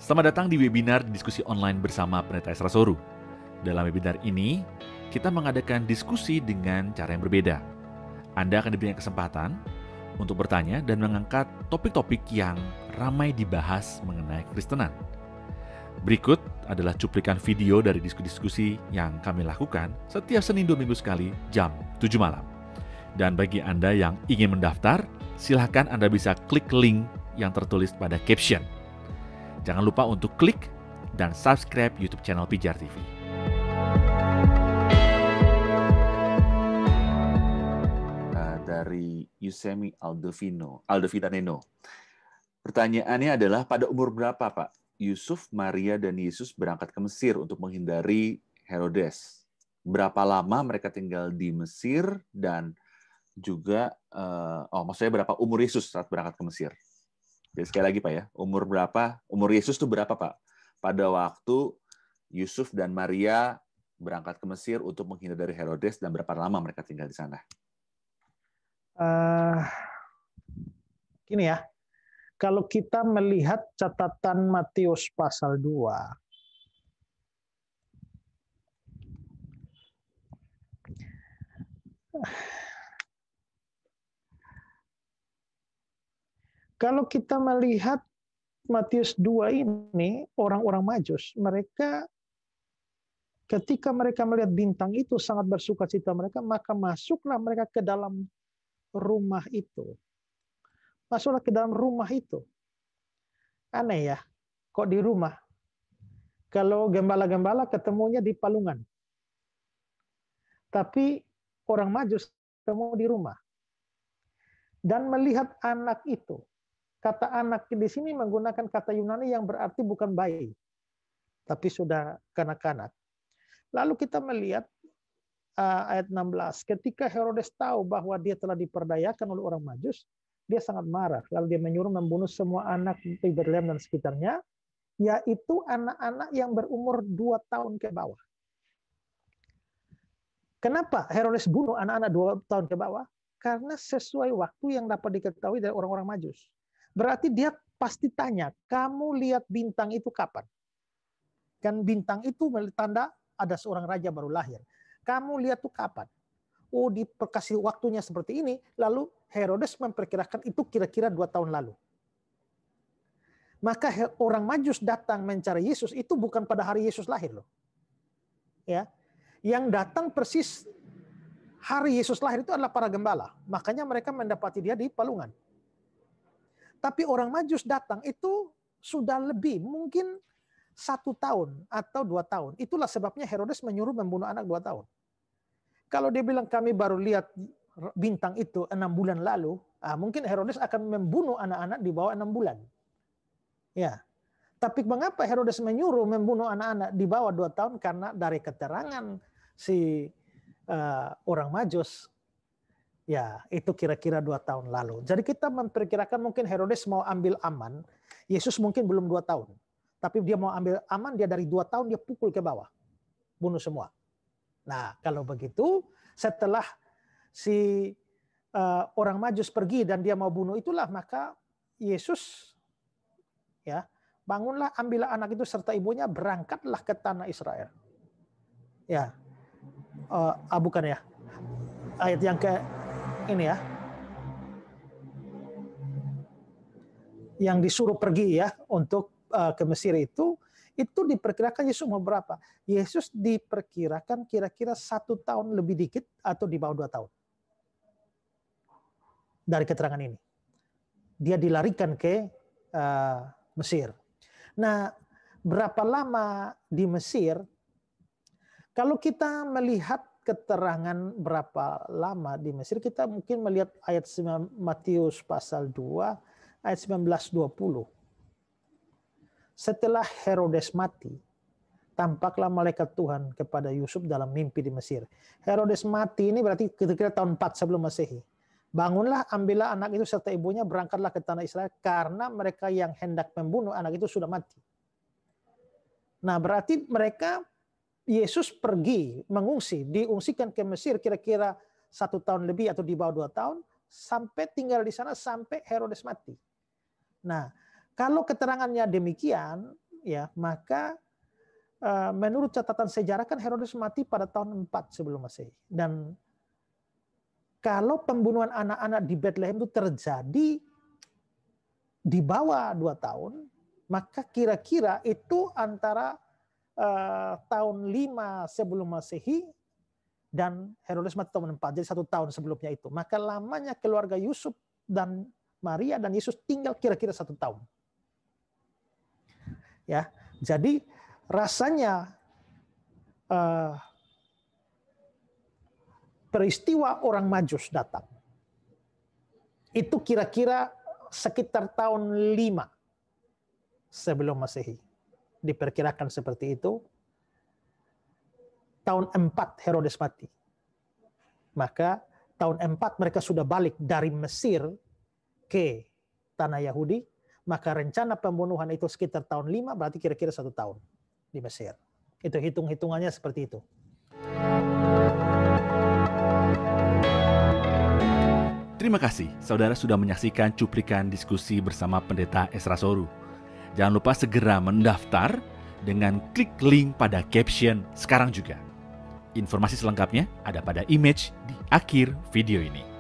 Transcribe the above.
Selamat datang di webinar diskusi online bersama Pendeta Esra Soru. Dalam webinar ini, kita mengadakan diskusi dengan cara yang berbeda. Anda akan diberikan kesempatan untuk bertanya dan mengangkat topik-topik yang ramai dibahas mengenai Kristenan. Berikut adalah cuplikan video dari diskusi-diskusi yang kami lakukan setiap Senin 2 minggu sekali jam 7 malam. Dan bagi Anda yang ingin mendaftar, silakan Anda bisa klik link yang tertulis pada caption. Jangan lupa untuk klik dan subscribe YouTube channel Pijar TV. Dari Yusemi Aldovinaneno. Pertanyaannya adalah, pada umur berapa Pak Yusuf, Maria, dan Yesus berangkat ke Mesir untuk menghindari Herodes? Berapa lama mereka tinggal di Mesir dan juga, maksudnya berapa umur Yesus saat berangkat ke Mesir? Jadi sekali lagi Pak ya, umur Yesus itu berapa Pak? Pada waktu Yusuf dan Maria berangkat ke Mesir untuk menghindar dari Herodes, dan berapa lama mereka tinggal di sana? Gini ya, kalau kita melihat catatan Matius pasal 2, kalau kita melihat Matius 2 ini, orang-orang Majus, mereka ketika mereka melihat bintang itu sangat bersukacita mereka, maka masuklah mereka ke dalam rumah itu. Masuklah ke dalam rumah itu. Aneh ya, kok di rumah? Kalau gembala-gembala ketemunya di palungan. Tapi orang Majus ketemu di rumah. Dan melihat anak itu. Kata anak di sini menggunakan kata Yunani yang berarti bukan bayi, tapi sudah kanak-kanak. Lalu kita melihat ayat 16, ketika Herodes tahu bahwa dia telah diperdayakan oleh orang Majus, dia sangat marah. Lalu dia menyuruh membunuh semua anak di Betlehem dan sekitarnya, yaitu anak-anak yang berumur 2 tahun ke bawah. Kenapa Herodes bunuh anak-anak 2 tahun ke bawah? Karena sesuai waktu yang dapat diketahui dari orang-orang Majus. Berarti dia pasti tanya, kamu lihat bintang itu kapan? Kan bintang itu tanda ada seorang raja baru lahir. Kamu lihat itu kapan? Oh, dikasih waktunya seperti ini. Lalu Herodes memperkirakan itu kira-kira 2 tahun lalu. Maka orang Majus datang mencari Yesus itu bukan pada hari Yesus lahir loh. Ya. Yang datang persis hari Yesus lahir itu adalah para gembala. Makanya mereka mendapati dia di palungan. Tapi orang Majus datang itu sudah lebih, mungkin 1 tahun atau 2 tahun. Itulah sebabnya Herodes menyuruh membunuh anak 2 tahun. Kalau dia bilang kami baru lihat bintang itu 6 bulan lalu, mungkin Herodes akan membunuh anak-anak di bawah 6 bulan. Ya. Tapi mengapa Herodes menyuruh membunuh anak-anak di bawah 2 tahun? Karena dari keterangan si orang Majus, ya itu kira-kira 2 tahun lalu. Jadi kita memperkirakan mungkin Herodes mau ambil aman, Yesus mungkin belum 2 tahun. Tapi dia mau ambil aman, dia dari 2 tahun dia pukul ke bawah. Bunuh semua. Nah kalau begitu, setelah si orang Majus pergi dan dia mau bunuh itulah, maka Yesus ya bangunlah, ambillah anak itu serta ibunya, berangkatlah ke tanah Israel. Ya, bukan ya, ayat yang ke ini ya, yang disuruh pergi ya untuk ke Mesir itu diperkirakan Yesus umur berapa? Yesus diperkirakan kira-kira 1 tahun lebih dikit atau di bawah 2 tahun. Dari keterangan ini. Dia dilarikan ke Mesir. Nah, berapa lama di Mesir? Kalau kita melihat keterangan berapa lama di Mesir, kita mungkin melihat ayat Matius pasal 2, ayat 19-20. Setelah Herodes mati, tampaklah malaikat Tuhan kepada Yusuf dalam mimpi di Mesir. Herodes mati ini berarti kira-kira tahun 4 sebelum Masehi. Bangunlah, ambillah anak itu serta ibunya, berangkatlah ke tanah Israel, karena mereka yang hendak membunuh anak itu sudah mati. Nah berarti Yesus pergi, mengungsi, diungsikan ke Mesir kira-kira 1 tahun lebih atau di bawah 2 tahun, sampai tinggal di sana sampai Herodes mati. Nah, kalau keterangannya demikian, ya, maka menurut catatan sejarah kan Herodes mati pada tahun 4 sebelum Masehi. Dan kalau pembunuhan anak-anak di Bethlehem itu terjadi di bawah 2 tahun, maka kira-kira itu antara tahun 5 sebelum Masehi dan Herodes mati tahun 4, jadi 1 tahun sebelumnya itu. Maka lamanya keluarga Yusuf dan Maria dan Yesus tinggal kira-kira 1 tahun. Ya, jadi rasanya peristiwa orang Majus datang itu kira-kira sekitar tahun 5 sebelum Masehi. Diperkirakan seperti itu. Tahun 4 Herodes mati. Maka tahun 4 mereka sudah balik dari Mesir ke tanah Yahudi. Maka rencana pembunuhan itu sekitar tahun 5, berarti kira-kira 1 tahun di Mesir. Itu hitung-hitungannya seperti itu. Terima kasih saudara sudah menyaksikan cuplikan diskusi bersama Pendeta Esra Soru. Jangan lupa segera mendaftar dengan klik link pada caption sekarang juga. Informasi selengkapnya ada pada image di akhir video ini.